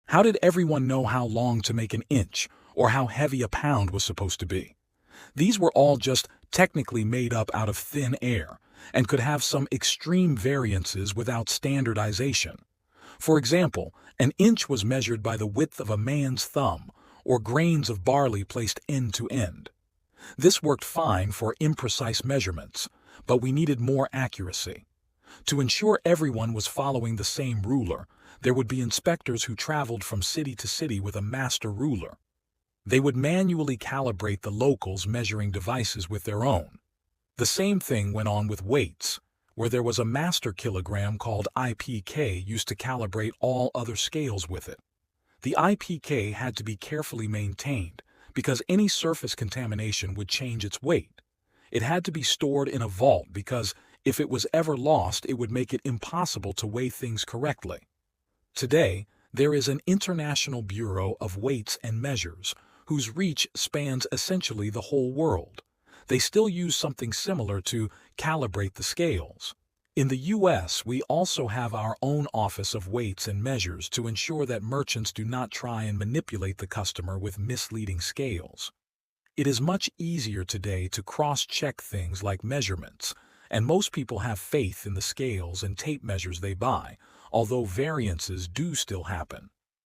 How did everyone know how long to make an inch or how heavy a pound was supposed to be? These were all just technically made up out of thin air and could have some extreme variances without standardization. For example, an inch was measured by the width of a man's thumb or grains of barley placed end to end. This worked fine for imprecise measurements, but we needed more accuracy. To ensure everyone was following the same ruler, there would be inspectors who traveled from city to city with a master ruler. They would manually calibrate the locals' measuring devices with their own. The same thing went on with weights, where there was a master kilogram called IPK used to calibrate all other scales with it. The IPK had to be carefully maintained because any surface contamination would change its weight. It had to be stored in a vault because if it was ever lost, it would make it impossible to weigh things correctly. Today, there is an International Bureau of Weights and Measures whose reach spans essentially the whole world. They still use something similar to calibrate the scales. In the US, we also have our own Office of Weights and Measures to ensure that merchants do not try and manipulate the customer with misleading scales. It is much easier today to cross-check things like measurements, and most people have faith in the scales and tape measures they buy, although variances do still happen.